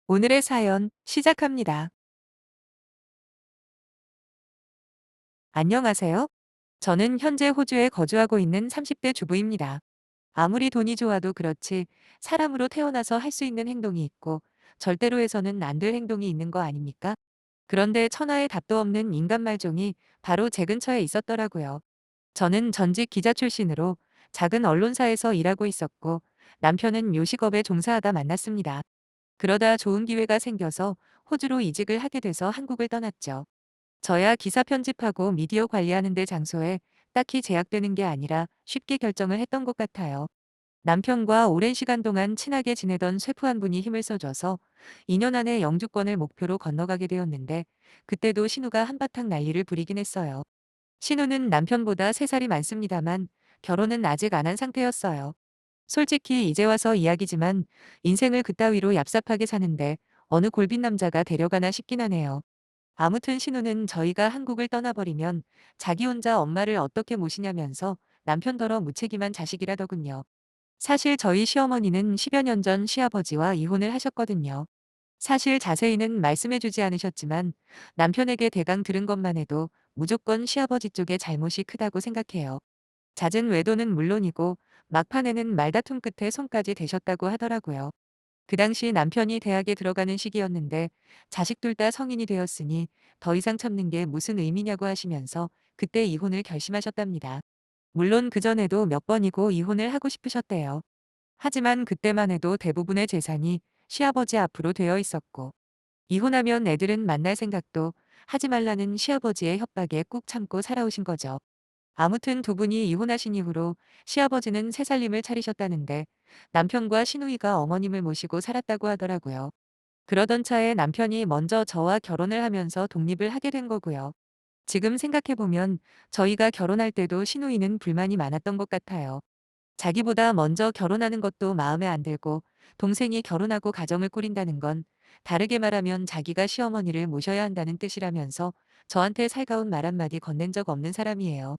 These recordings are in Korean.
오늘의 사연 시작합니다. 안녕하세요. 저는 현재 호주에 거주하고 있는 30대 주부입니다. 아무리 돈이 좋아도 그렇지 사람으로 태어나서 할 수 있는 행동이 있고 절대로 해서는 안 될 행동이 있는 거 아닙니까? 그런데 천하의 답도 없는 인간 말종이 바로 제 근처에 있었더라고요. 저는 전직 기자 출신으로 작은 언론사에서 일하고 있었고 남편은 요식업에 종사하다 만났습니다. 그러다 좋은 기회가 생겨서 호주로 이직을 하게 돼서 한국을 떠났죠. 저야 기사 편집하고 미디어 관리하는 데 장소에 딱히 제약되는 게 아니라 쉽게 결정을 했던 것 같아요. 남편과 오랜 시간 동안 친하게 지내던 셰프 한 분이 힘을 써줘서 2년 안에 영주권을 목표로 건너가게 되었는데 그때도 신우가 한바탕 난리를 부리긴 했어요. 신우는 남편보다 3살이 많습니다만 결혼은 아직 안 한 상태였어요. 솔직히 이제 와서 이야기지만 인생을 그따위로 얍삽하게 사는데 어느 골빈 남자가 데려가나 싶긴 하네요. 아무튼 신우는 저희가 한국을 떠나버리면 자기 혼자 엄마를 어떻게 모시냐면서 남편더러 무책임한 자식이라더군요. 사실 저희 시어머니는 10여 년 전 시아버지와 이혼을 하셨거든요. 사실 자세히는 말씀해주지 않으셨지만 남편에게 대강 들은 것만 해도 무조건 시아버지 쪽에 잘못이 크다고 생각해요. 잦은 외도는 물론이고 막판에는 말다툼 끝에 손까지 대셨다고 하더라고요. 그 당시 남편이 대학에 들어가는 시기였는데 자식 둘 다 성인이 되었으니 더 이상 참는 게 무슨 의미냐고 하시면서 그때 이혼을 결심하셨답니다. 물론 그전에도 몇 번이고 이혼을 하고 싶으셨대요. 하지만 그때만 해도 대부분의 재산이 시아버지 앞으로 되어 있었고 이혼하면 애들은 만날 생각도 하지 말라는 시아버지의 협박에 꾹 참고 살아오신 거죠. 아무튼 두 분이 이혼하신 이후로 시아버지는 새 살림을 차리셨다는데 남편과 시누이가 어머님을 모시고 살았다고 하더라고요. 그러던 차에 남편이 먼저 저와 결혼을 하면서 독립을 하게 된 거고요. 지금 생각해보면 저희가 결혼할 때도 시누이는 불만이 많았던 것 같아요. 자기보다 먼저 결혼하는 것도 마음에 안 들고 동생이 결혼하고 가정을 꾸린다는 건 다르게 말하면 자기가 시어머니를 모셔야 한다는 뜻이라면서 저한테 살가운 말 한마디 건넨 적 없는 사람이에요.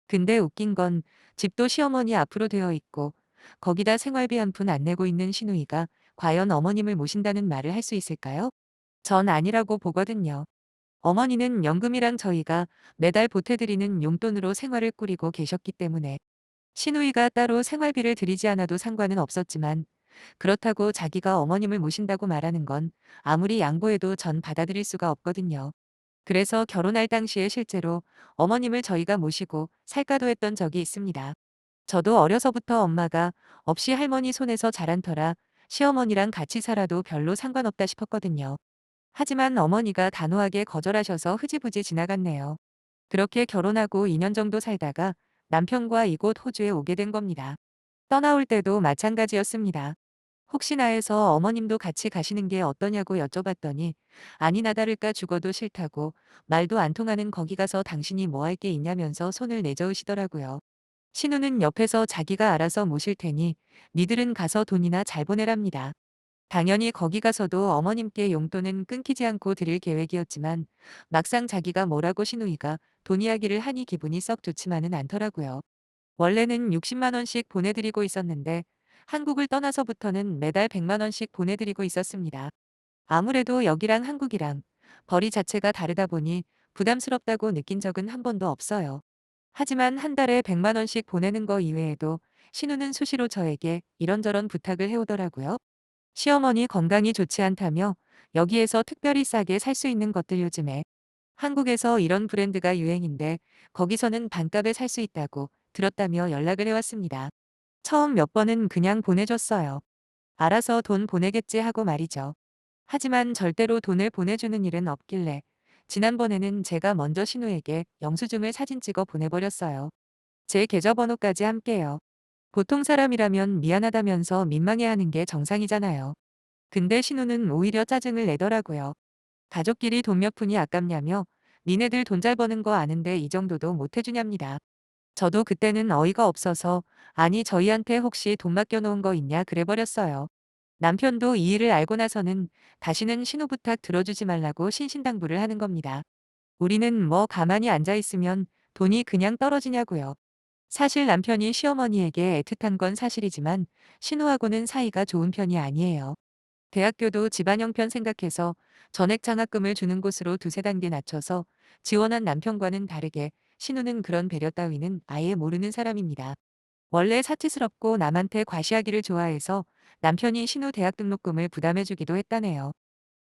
근데 웃긴 건 집도 시어머니 앞으로 되어 있고 거기다 생활비 한 푼 안 내고 있는 시누이가 과연 어머님을 모신다는 말을 할 수 있을까요? 전 아니라고 보거든요. 어머니는 연금이랑 저희가 매달 보태드리는 용돈으로 생활을 꾸리고 계셨기 때문에 시누이가 따로 생활비를 드리지 않아도 상관은 없었지만 그렇다고 자기가 어머님을 모신다고 말하는 건 아무리 양보해도 전 받아들일 수가 없거든요. 그래서 결혼할 당시에 실제로 어머님을 저희가 모시고 살까도 했던 적이 있습니다. 저도 어려서부터 엄마가 없이 할머니 손에서 자란 터라 시어머니랑 같이 살아도 별로 상관없다 싶었거든요. 하지만 어머니가 단호하게 거절하셔서 흐지부지 지나갔네요. 그렇게 결혼하고 2년 정도 살다가 남편과 이곳 호주에 오게 된 겁니다. 떠나올 때도 마찬가지였습니다. 혹시나 해서 어머님도 같이 가시는 게 어떠냐고 여쭤봤더니 아니나 다를까 죽어도 싫다고 말도 안 통하는 거기 가서 당신이 뭐 할 게 있냐면서 손을 내저으시더라고요. 신우는 옆에서 자기가 알아서 모실 테니 니들은 가서 돈이나 잘 보내랍니다. 당연히 거기 가서도 어머님께 용돈은 끊기지 않고 드릴 계획이었지만 막상 자기가 뭐라고 시누이가 돈 이야기를 하니 기분이 썩 좋지만은 않더라고요. 원래는 60만 원씩 보내드리고 있었는데 한국을 떠나서부터는 매달 100만 원씩 보내드리고 있었습니다. 아무래도 여기랑 한국이랑 벌이 자체가 다르다 보니 부담스럽다고 느낀 적은 한 번도 없어요. 하지만 한 달에 100만 원씩 보내는 거 이외에도 신우는 수시로 저에게 이런저런 부탁을 해오더라고요. 시어머니 건강이 좋지 않다며 여기에서 특별히 싸게 살 수 있는 것들 요즘에 한국에서 이런 브랜드가 유행인데 거기서는 반값에 살 수 있다고 들었다며 연락을 해왔습니다. 처음 몇 번은 그냥 보내줬어요. 알아서 돈 보내겠지 하고 말이죠. 하지만 절대로 돈을 보내주는 일은 없길래 지난번에는 제가 먼저 신우에게 영수증을 사진 찍어 보내버렸어요. 제 계좌번호까지 함께요. 보통 사람이라면 미안하다면서 민망해하는 게 정상이잖아요. 근데 신우는 오히려 짜증을 내더라고요. 가족끼리 돈 몇 푼이 아깝냐며 니네들 돈 잘 버는 거 아는데 이 정도도 못 해주냐입니다. 저도 그때는 어이가 없어서 아니 저희한테 혹시 돈 맡겨놓은 거 있냐 그래 버렸어요. 남편도 이 일을 알고 나서는 다시는 신우 부탁 들어주지 말라고 신신당부를 하는 겁니다. 우리는 뭐 가만히 앉아 있으면 돈이 그냥 떨어지냐고요. 사실 남편이 시어머니에게 애틋한 건 사실이지만 신우하고는 사이가 좋은 편이 아니에요. 대학교도 집안 형편 생각해서 전액 장학금을 주는 곳으로 두세 단계 낮춰서 지원한 남편과는 다르게 신우는 그런 배려 따위는 아예 모르는 사람입니다. 원래 사치스럽고 남한테 과시하기를 좋아해서 남편이 신우 대학 등록금을 부담해주기도 했다네요.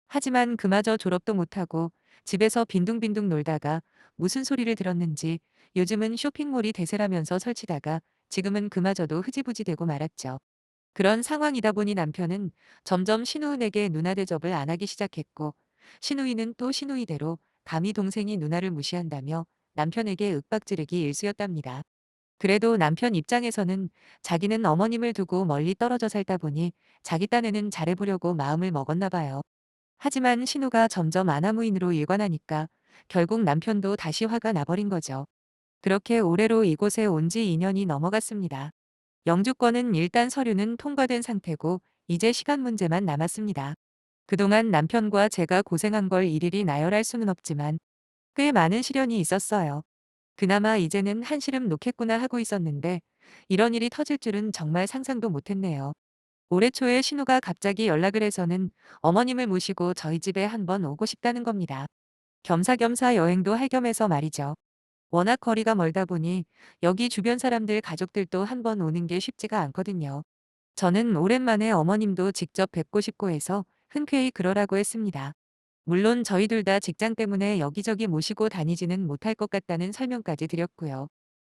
하지만 그마저 졸업도 못하고 집에서 빈둥빈둥 놀다가 무슨 소리를 들었는지 요즘은 쇼핑몰이 대세라면서 설치다가 지금은 그마저도 흐지부지 되고 말았죠. 그런 상황이다 보니 남편은 점점 신우은에게 누나 대접을 안 하기 시작했고, 신우이는 또 신우이대로 감히 동생이 누나를 무시한다며 남편에게 윽박지르기 일쑤였답니다. 그래도 남편 입장에서는 자기는 어머님을 두고 멀리 떨어져 살다 보니 자기 딴에는 잘해보려고 마음을 먹었나 봐요. 하지만 신우가 점점 아나무인으로 일관하니까 결국 남편도 다시 화가 나버린 거죠. 그렇게 올해로 이곳에 온 지 2년이 넘어갔습니다. 영주권은 일단 서류는 통과된 상태고 이제 시간 문제만 남았습니다. 그동안 남편과 제가 고생한 걸 일일이 나열할 수는 없지만 꽤 많은 시련이 있었어요. 그나마 이제는 한시름 놓겠구나 하고 있었는데 이런 일이 터질 줄은 정말 상상도 못했네요. 올해 초에 신우가 갑자기 연락을 해서는 어머님을 모시고 저희 집에 한번 오고 싶다는 겁니다. 겸사겸사 여행도 할 겸해서 말이죠. 워낙 거리가 멀다 보니 여기 주변 사람들 가족들도 한번 오는 게 쉽지가 않거든요. 저는 오랜만에 어머님도 직접 뵙고 싶고 해서 흔쾌히 그러라고 했습니다. 물론 저희 둘 다 직장 때문에 여기저기 모시고 다니지는 못할 것 같다는 설명까지 드렸고요.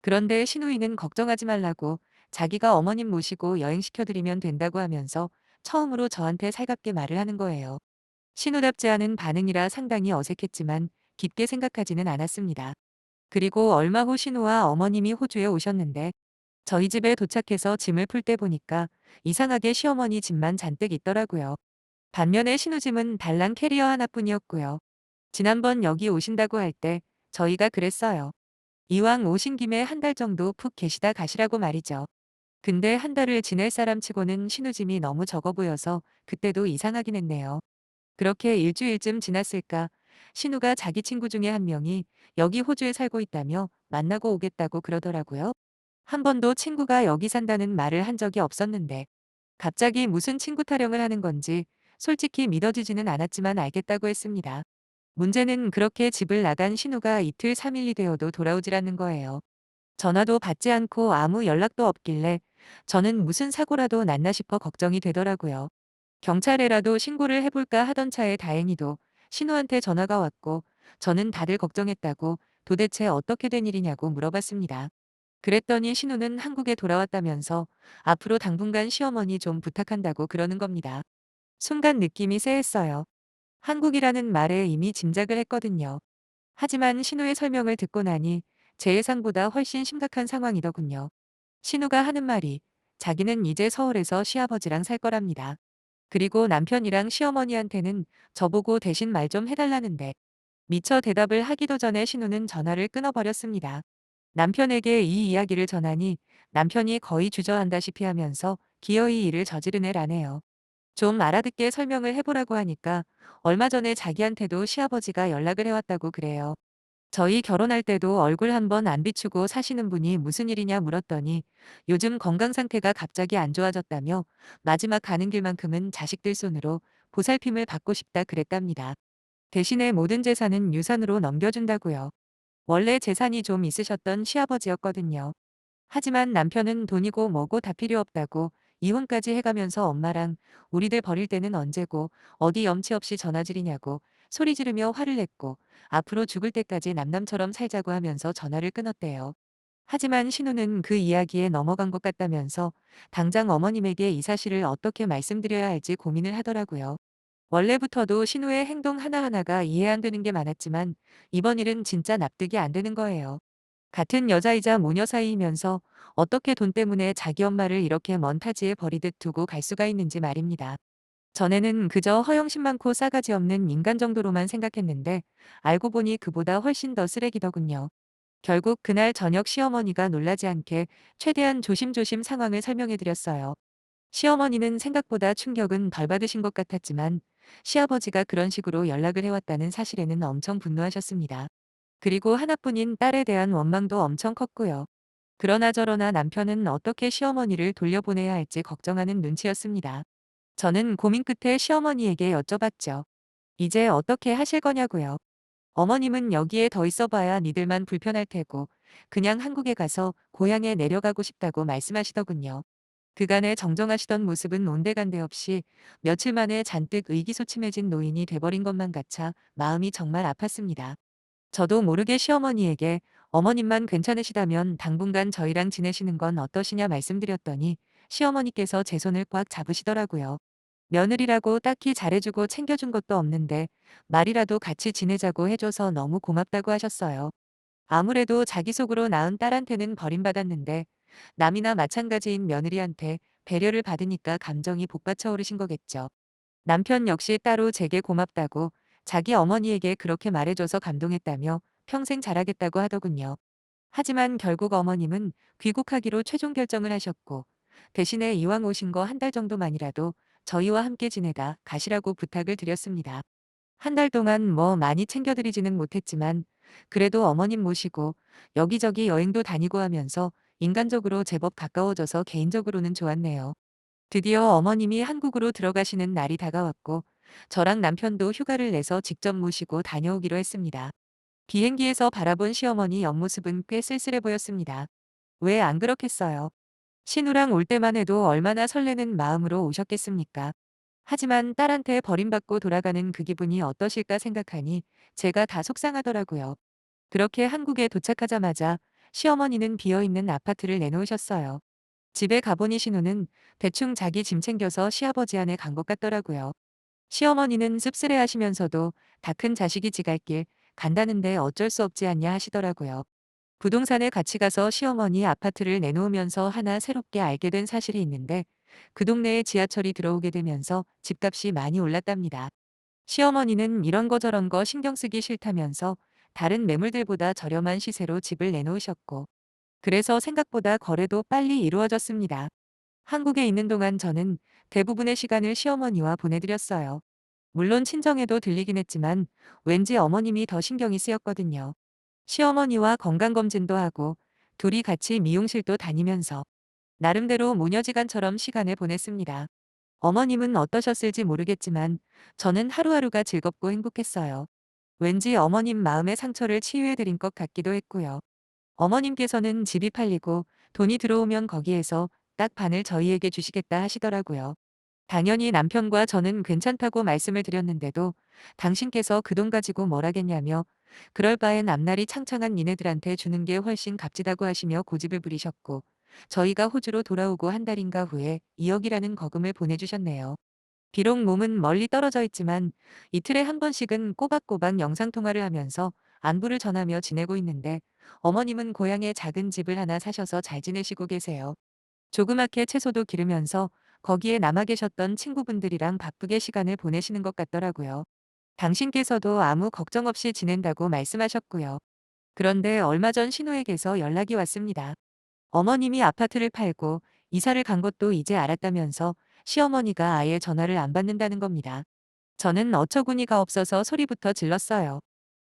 그런데 신우이는 걱정하지 말라고 자기가 어머님 모시고 여행시켜드리면 된다고 하면서 처음으로 저한테 살갑게 말을 하는 거예요. 신우답지 않은 반응이라 상당히 어색했지만 깊게 생각하지는 않았습니다. 그리고 얼마 후 신우와 어머님이 호주에 오셨는데 저희 집에 도착해서 짐을 풀 때 보니까 이상하게 시어머니 짐만 잔뜩 있더라고요. 반면에 신우짐은 달랑 캐리어 하나뿐이었고요. 지난번 여기 오신다고 할 때 저희가 그랬어요. 이왕 오신 김에 한 달 정도 푹 계시다 가시라고 말이죠. 근데 한 달을 지낼 사람 치고는 신우짐이 너무 적어 보여서 그때도 이상하긴 했네요. 그렇게 일주일쯤 지났을까 신우가 자기 친구 중에 한 명이 여기 호주에 살고 있다며 만나고 오겠다고 그러더라고요. 한 번도 친구가 여기 산다는 말을 한 적이 없었는데 갑자기 무슨 친구 타령을 하는 건지 솔직히 믿어지지는 않았지만 알겠다고 했습니다. 문제는 그렇게 집을 나간 신우가 이틀 3일이 되어도 돌아오질 않는 거예요. 전화도 받지 않고 아무 연락도 없길래 저는 무슨 사고라도 났나 싶어 걱정이 되더라고요. 경찰에라도 신고를 해볼까 하던 차에 다행히도 신우한테 전화가 왔고 저는 다들 걱정했다고 도대체 어떻게 된 일이냐고 물어봤습니다. 그랬더니 신우는 한국에 돌아왔다면서 앞으로 당분간 시어머니 좀 부탁한다고 그러는 겁니다. 순간 느낌이 쎄했어요. 한국이라는 말에 이미 짐작을 했거든요. 하지만 신우의 설명을 듣고 나니 제 예상보다 훨씬 심각한 상황이더군요. 신우가 하는 말이 자기는 이제 서울에서 시아버지랑 살 거랍니다. 그리고 남편이랑 시어머니한테는 저보고 대신 말 좀 해달라는데 미처 대답을 하기도 전에 신우는 전화를 끊어버렸습니다. 남편에게 이 이야기를 전하니 남편이 거의 주저한다시피 하면서 기어이 일을 저지른 애라네요. 좀 알아듣게 설명을 해보라고 하니까 얼마 전에 자기한테도 시아버지가 연락을 해왔다고 그래요. 저희 결혼할 때도 얼굴 한번 안 비추고 사시는 분이 무슨 일이냐 물었더니 요즘 건강 상태가 갑자기 안 좋아졌다며 마지막 가는 길만큼은 자식들 손으로 보살핌을 받고 싶다 그랬답니다. 대신에 모든 재산은 유산으로 넘겨준다고요. 원래 재산이 좀 있으셨던 시아버지였거든요. 하지만 남편은 돈이고 뭐고 다 필요 없다고 이혼까지 해가면서 엄마랑 우리들 버릴 때는 언제고 어디 염치 없이 전화질이냐고 소리 지르며 화를 냈고 앞으로 죽을 때까지 남남처럼 살자고 하면서 전화를 끊었대요. 하지만 신우는 그 이야기에 넘어간 것 같다면서 당장 어머님에게 이 사실을 어떻게 말씀드려야 할지 고민을 하더라고요. 원래부터도 신우의 행동 하나하나가 이해 안 되는 게 많았지만 이번 일은 진짜 납득이 안 되는 거예요. 같은 여자이자 모녀 사이이면서 어떻게 돈 때문에 자기 엄마를 이렇게 먼 타지에 버리듯 두고 갈 수가 있는지 말입니다. 전에는 그저 허영심 많고 싸가지 없는 인간 정도로만 생각했는데 알고 보니 그보다 훨씬 더 쓰레기더군요. 결국 그날 저녁 시어머니가 놀라지 않게 최대한 조심조심 상황을 설명해 드렸어요. 시어머니는 생각보다 충격은 덜 받으신 것 같았지만 시아버지가 그런 식으로 연락을 해왔다는 사실에는 엄청 분노하셨습니다. 그리고 하나뿐인 딸에 대한 원망도 엄청 컸고요. 그러나 저러나 남편은 어떻게 시어머니를 돌려보내야 할지 걱정하는 눈치였습니다. 저는 고민 끝에 시어머니에게 여쭤봤죠. 이제 어떻게 하실 거냐고요. 어머님은 여기에 더 있어봐야 니들만 불편할 테고 그냥 한국에 가서 고향에 내려가고 싶다고 말씀하시더군요. 그간의 정정하시던 모습은 온데간데 없이 며칠 만에 잔뜩 의기소침해진 노인이 돼버린 것만 같아 마음이 정말 아팠습니다. 저도 모르게 시어머니에게 어머님만 괜찮으시다면 당분간 저희랑 지내시는 건 어떠시냐 말씀드렸더니 시어머니께서 제 손을 꽉 잡으시더라고요. 며느리라고 딱히 잘해주고 챙겨준 것도 없는데 말이라도 같이 지내자고 해줘서 너무 고맙다고 하셨어요. 아무래도 자기 속으로 낳은 딸한테는 버림받았는데 남이나 마찬가지인 며느리한테 배려를 받으니까 감정이 복받쳐 오르신 거겠죠. 남편 역시 따로 제게 고맙다고 자기 어머니에게 그렇게 말해줘서 감동했다며 평생 잘하겠다고 하더군요. 하지만 결국 어머님은 귀국하기로 최종 결정을 하셨고 대신에 이왕 오신 거 한 달 정도만이라도 저희와 함께 지내다 가시라고 부탁을 드렸습니다. 한 달 동안 뭐 많이 챙겨드리지는 못했지만 그래도 어머님 모시고 여기저기 여행도 다니고 하면서 인간적으로 제법 가까워져서 개인적으로는 좋았네요. 드디어 어머님이 한국으로 들어가시는 날이 다가왔고 저랑 남편도 휴가를 내서 직접 모시고 다녀오기로 했습니다. 비행기에서 바라본 시어머니 옆모습은 꽤 쓸쓸해 보였습니다. 왜 안 그렇겠어요? 신우랑 올 때만 해도 얼마나 설레는 마음으로 오셨겠습니까? 하지만 딸한테 버림받고 돌아가는 그 기분이 어떠실까 생각하니 제가 다 속상하더라고요. 그렇게 한국에 도착하자마자 시어머니는 비어있는 아파트를 내놓으셨어요. 집에 가보니 신우는 대충 자기 짐 챙겨서 시아버지 안에 간 것 같더라고요. 시어머니는 씁쓸해 하시면서도 다 큰 자식이 지갈 길 간다는데 어쩔 수 없지 않냐 하시더라고요. 부동산에 같이 가서 시어머니 아파트를 내놓으면서 하나 새롭게 알게 된 사실이 있는데 그 동네에 지하철이 들어오게 되면서 집값이 많이 올랐답니다. 시어머니는 이런 거 저런 거 신경 쓰기 싫다면서 다른 매물들보다 저렴한 시세로 집을 내놓으셨고 그래서 생각보다 거래도 빨리 이루어졌습니다. 한국에 있는 동안 저는 대부분의 시간을 시어머니와 보내드렸어요. 물론 친정에도 들리긴 했지만 왠지 어머님이 더 신경이 쓰였거든요. 시어머니와 건강검진도 하고 둘이 같이 미용실도 다니면서 나름대로 모녀지간처럼 시간을 보냈습니다. 어머님은 어떠셨을지 모르겠지만 저는 하루하루가 즐겁고 행복했어요. 왠지 어머님 마음의 상처를 치유해드린 것 같기도 했고요. 어머님께서는 집이 팔리고 돈이 들어오면 거기에서 딱 반을 저희에게 주시겠다 하시더라고요. 당연히 남편과 저는 괜찮다고 말씀을 드렸는데도 당신께서 그 돈 가지고 뭘 하겠냐며 그럴 바엔 앞날이 창창한 니네들한테 주는 게 훨씬 값지다고 하시며 고집을 부리셨고 저희가 호주로 돌아오고 한 달인가 후에 2억이라는 거금을 보내주셨네요. 비록 몸은 멀리 떨어져 있지만 이틀에 한 번씩은 꼬박꼬박 영상통화를 하면서 안부를 전하며 지내고 있는데 어머님은 고향에 작은 집을 하나 사셔서 잘 지내시고 계세요. 조그맣게 채소도 기르면서 거기에 남아 계셨던 친구분들이랑 바쁘게 시간을 보내시는 것 같더라고요. 당신께서도 아무 걱정 없이 지낸다고 말씀하셨고요. 그런데 얼마 전 신우에게서 연락이 왔습니다. 어머님이 아파트를 팔고 이사를 간 것도 이제 알았다면서 시어머니가 아예 전화를 안 받는다는 겁니다. 저는 어처구니가 없어서 소리부터 질렀어요.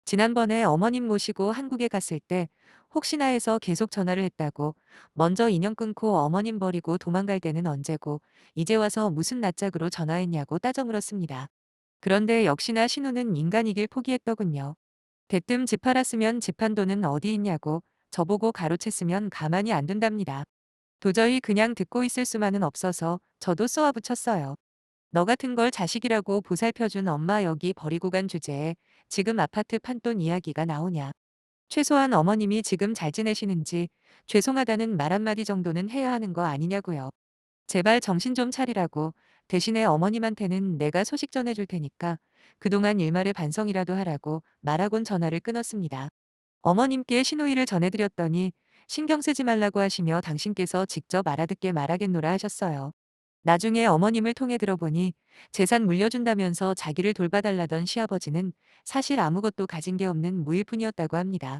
지난번에 어머님 모시고 한국에 갔을 때 혹시나 해서 계속 전화를 했다고 먼저 인연 끊고 어머님 버리고 도망갈 때는 언제고 이제 와서 무슨 낯짝으로 전화했냐고 따져 물었습니다. 그런데 역시나 신우는 인간이길 포기했더군요. 대뜸 집 팔았으면 집 판 돈은 어디 있냐고 저보고 가로챘으면 가만히 안 둔답니다. 도저히 그냥 듣고 있을 수만은 없어서 저도 쏘아붙였어요. 너 같은 걸 자식이라고 보살펴준 엄마 여기 버리고 간 주제에 지금 아파트 판돈 이야기가 나오냐. 최소한 어머님이 지금 잘 지내시는지 죄송하다는 말 한마디 정도는 해야 하는 거 아니냐고요. 제발 정신 좀 차리라고 대신에 어머님한테는 내가 소식 전해줄 테니까 그동안 일말의 반성이라도 하라고 말하곤 전화를 끊었습니다. 어머님께 신호위를 전해드렸더니 신경 쓰지 말라고 하시며 당신께서 직접 알아듣게 말하겠노라 하셨어요. 나중에 어머님을 통해 들어보니 재산 물려준다면서 자기를 돌봐달라던 시아버지는 사실 아무것도 가진 게 없는 무일푼이었다고 합니다.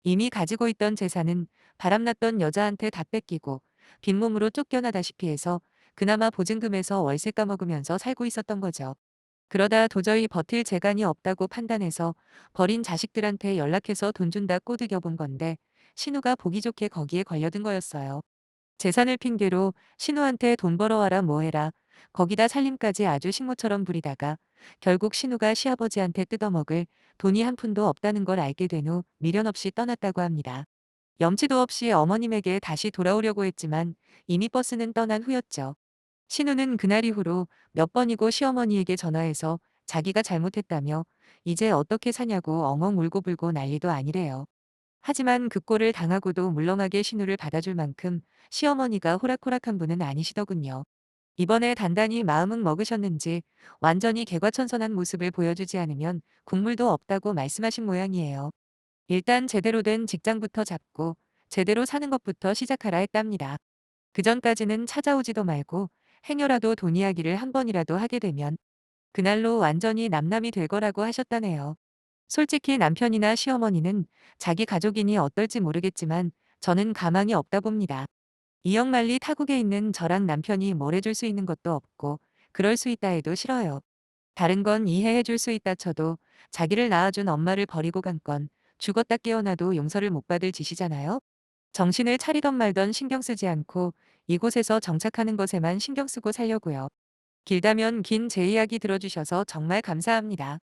이미 가지고 있던 재산은 바람났던 여자한테 다 뺏기고 빈몸으로 쫓겨나다시피 해서 그나마 보증금에서 월세 까먹으면서 살고 있었던 거죠. 그러다 도저히 버틸 재간이 없다고 판단해서 버린 자식들한테 연락해서 돈 준다 꼬드겨 본 건데 신우가 보기 좋게 거기에 걸려든 거였어요. 재산을 핑계로 신우한테 돈 벌어와라 뭐해라 거기다 살림까지 아주 식모처럼 부리다가 결국 신우가 시아버지한테 뜯어먹을 돈이 한 푼도 없다는 걸 알게 된 후 미련 없이 떠났다고 합니다. 염치도 없이 어머님에게 다시 돌아오려고 했지만 이미 버스는 떠난 후였죠. 신우는 그날 이후로 몇 번이고 시어머니에게 전화해서 자기가 잘못했다며 이제 어떻게 사냐고 엉엉 울고불고 난리도 아니래요. 하지만 그 꼴을 당하고도 물렁하게 신우를 받아줄 만큼 시어머니가 호락호락한 분은 아니시더군요. 이번에 단단히 마음은 먹으셨는지 완전히 개과천선한 모습을 보여주지 않으면 국물도 없다고 말씀하신 모양이에요. 일단 제대로 된 직장부터 잡고 제대로 사는 것부터 시작하라 했답니다. 그전까지는 찾아오지도 말고 행여라도 돈 이야기를 한 번이라도 하게 되면 그날로 완전히 남남이 될 거라고 하셨다네요. 솔직히 남편이나 시어머니는 자기 가족이니 어떨지 모르겠지만 저는 가망이 없다 봅니다. 이영만리 타국에 있는 저랑 남편이 뭘 해줄 수 있는 것도 없고 그럴 수 있다 해도 싫어요. 다른 건 이해해 줄 수 있다 쳐도 자기를 낳아준 엄마를 버리고 간 건 죽었다 깨어나도 용서를 못 받을 짓이잖아요. 정신을 차리던 말던 신경 쓰지 않고 이곳에서 정착하는 것에만 신경 쓰고 살려고요. 길다면 긴 제 이야기 들어주셔서 정말 감사합니다.